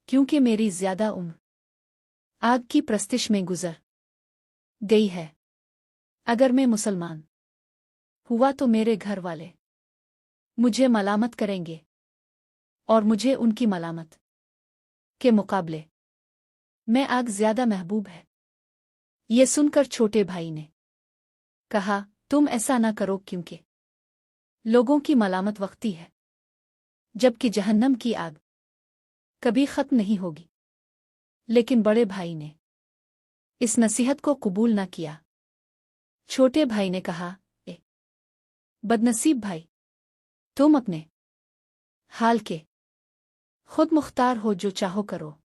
क्योंकि मेरी ज्यादा उम्र आग की प्रस्तिश में गुजर गई है। अगर मैं मुसलमान हुआ तो मेरे घर वाले मुझे मलामत करेंगे और मुझे उनकी मलामत के मुकाबले मैं आग ज्यादा महबूब है। ये सुनकर छोटे भाई ने कहा, तुम ऐसा ना करो, क्योंकि लोगों की मलामत वक्ती है, जबकि जहन्नम की आग कभी खत्म नहीं होगी। लेकिन बड़े भाई ने इस नसीहत को कबूल न किया। छोटे भाई ने कहा, ए बदनसीब भाई, तुम अपने हाल के खुद मुख्तार हो, जो चाहो करो।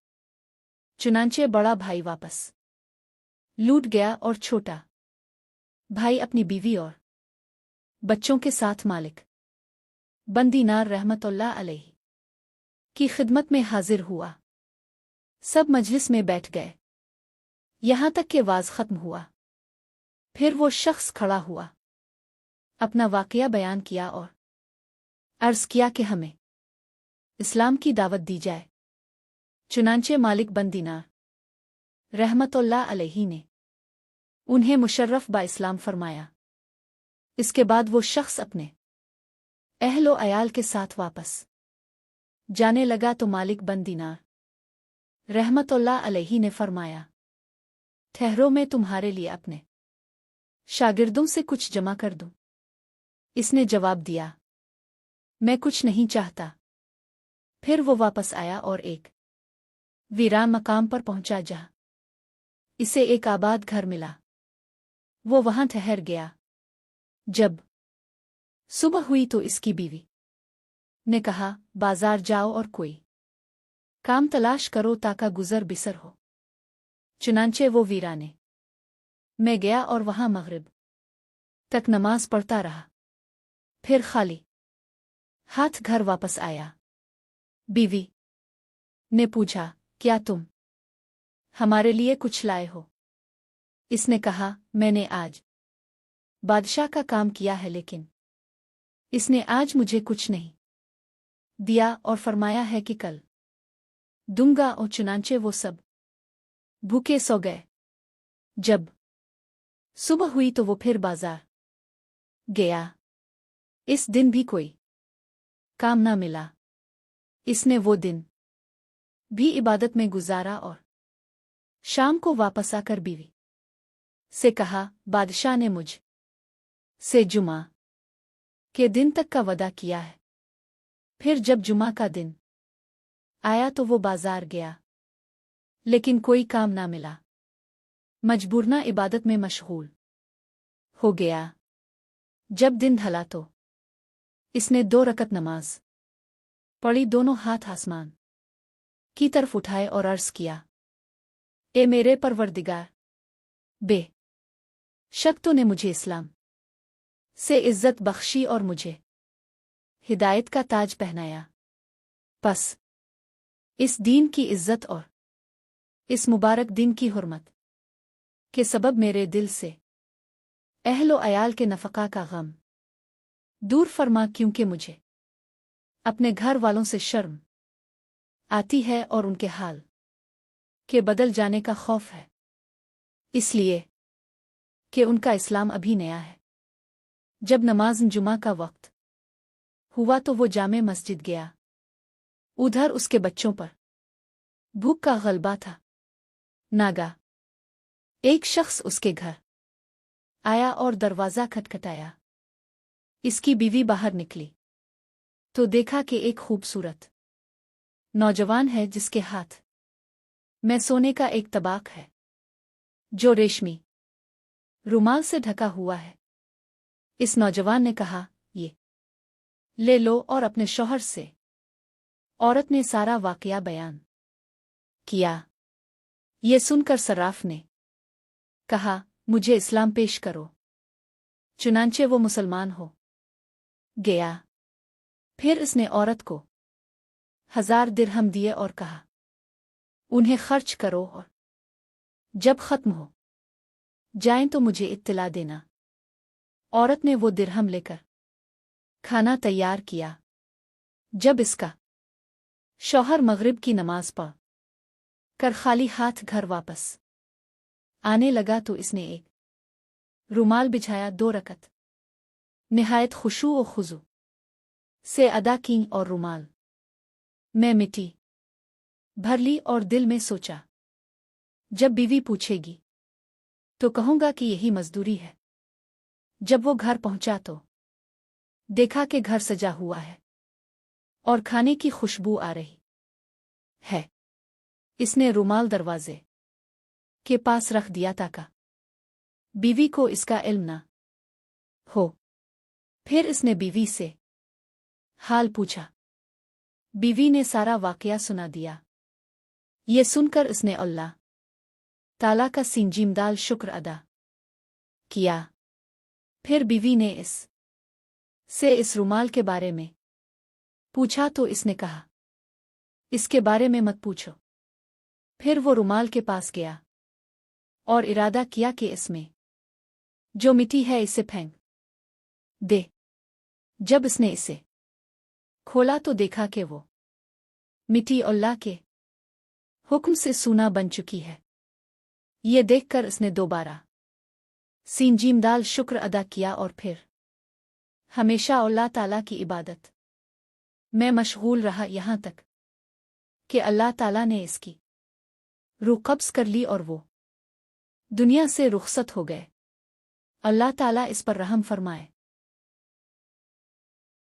चुनांचे बड़ा भाई वापस लूट गया और छोटा भाई अपनी बीवी और बच्चों के साथ मालिक बंदीनार रहमतुल्लाह अलैहि की खिदमत में हाजिर हुआ। सब मजलिस में बैठ गए, यहां तक कि वाज खत्म हुआ। फिर वो शख्स खड़ा हुआ, अपना वाकया बयान किया और अर्ज किया कि हमें इस्लाम की दावत दी जाए। चुनांचे मालिक बंदीनार रहमतुल्लाह अलैहि ने उन्हें मुशर्रफ बा इस्लाम फरमाया। इसके बाद वो शख्स अपने अहलो अयाल के साथ वापस जाने लगा तो मालिक बंदीनार रहमतुल्लाह अलैहि ने फरमाया, ठहरो, मैं तुम्हारे लिए अपने शागिर्दों से कुछ जमा कर दूं। इसने जवाब दिया, मैं कुछ नहीं चाहता। फिर वो वापस आया और एक वीरान मकाम पर पहुंचा जहां इसे एक आबाद घर मिला। वो वहां ठहर गया। जब सुबह हुई तो इसकी बीवी ने कहा, बाजार जाओ और कोई काम तलाश करो ताकि गुजर बिसर हो। चुनांचे वो वीराने में गया और वहां मगरिब तक नमाज पढ़ता रहा। फिर खाली हाथ घर वापस आया। बीवी ने पूछा, क्या तुम हमारे लिए कुछ लाए हो? इसने कहा, मैंने आज बादशाह का काम किया है, लेकिन इसने आज मुझे कुछ नहीं दिया और फरमाया है कि कल दूंगा। और चुनांचे वो सब भूखे सो गए। जब सुबह हुई तो वो फिर बाजार गया। इस दिन भी कोई काम ना मिला। इसने वो दिन भी इबादत में गुजारा और शाम को वापस आकर बीवी से कहा, बादशाह ने मुझ से जुमा के दिन तक का वदा किया है। फिर जब जुमा का दिन आया तो वो बाजार गया, लेकिन कोई काम ना मिला। मजबूरना इबादत में मशगूल हो गया। जब दिन ढला तो इसने 2 रकत नमाज पढ़ी, दोनों हाथ आसमान की तरफ उठाए और अर्ज किया, ए मेरे परवरदिगार, बे शक तो ने मुझे इस्लाम से इज्जत बख्शी और मुझे हिदायत का ताज पहनाया। बस इस दीन की इज्जत और इस मुबारक दिन की हुर्मत के सबब मेरे दिल से अहलो अयाल के नफका का गम दूर फरमा, क्योंकि मुझे अपने घर वालों से शर्म आती है और उनके हाल के बदल जाने का खौफ है, इसलिए कि उनका इस्लाम अभी नया है। जब नमाज जुमा का वक्त हुआ तो वो जामे मस्जिद गया। उधर उसके बच्चों पर भूख का गलबा था। नागा एक शख्स उसके घर आया और दरवाज़ा खटखटाया। इसकी बीवी बाहर निकली तो देखा कि एक खूबसूरत नौजवान है, जिसके हाथ में सोने का एक तबाक है, जो रेशमी रुमाल से ढका हुआ है। इस नौजवान ने कहा, ये ले लो, और अपने शौहर से औरत ने सारा वाकया बयान किया। ये सुनकर सर्राफ ने कहा, मुझे इस्लाम पेश करो। चुनांचे वो मुसलमान हो गया। फिर इसने औरत को 1000 दिरहम दिए और कहा, उन्हें खर्च करो और जब खत्म हो जाएं तो मुझे इत्तला देना। औरत ने वो दिरहम लेकर खाना तैयार किया। जब इसका शौहर मगरिब की नमाज पढ़ कर खाली हाथ घर वापस आने लगा तो इसने एक रुमाल बिछाया, 2 रकत निहायत खुशू व खुजू से अदा की और रुमाल मैं मिट्टी भर ली और दिल में सोचा, जब बीवी पूछेगी तो कहूंगा कि यही मजदूरी है। जब वो घर पहुंचा तो देखा कि घर सजा हुआ है और खाने की खुशबू आ रही है। इसने रुमाल दरवाजे के पास रख दिया ताकि बीवी को इसका इल्म न हो। फिर इसने बीवी से हाल पूछा। बीवी ने सारा वाकया सुना दिया। ये सुनकर इसने अल्लाह ताला का सिंजीमदाल शुक्र अदा किया। फिर बीवी ने इस रुमाल के बारे में पूछा तो इसने कहा, इसके बारे में मत पूछो। फिर वो रुमाल के पास गया और इरादा किया कि इसमें जो मिट्टी है इसे फेंक दे। जब इसने इसे खोला तो देखा कि वो मिट्टी अल्लाह के हुक्म से सूना बन चुकी है। ये देखकर इसने दोबारा सिंजीमदाल शुक्र अदा किया और फिर हमेशा अल्लाह ताला की इबादत में मशगूल रहा, यहाँ तक कि अल्लाह ताला ने इसकी रूह कब्ज़ कर ली और वो दुनिया से रुखसत हो गए। अल्लाह ताला इस पर रहम फरमाए।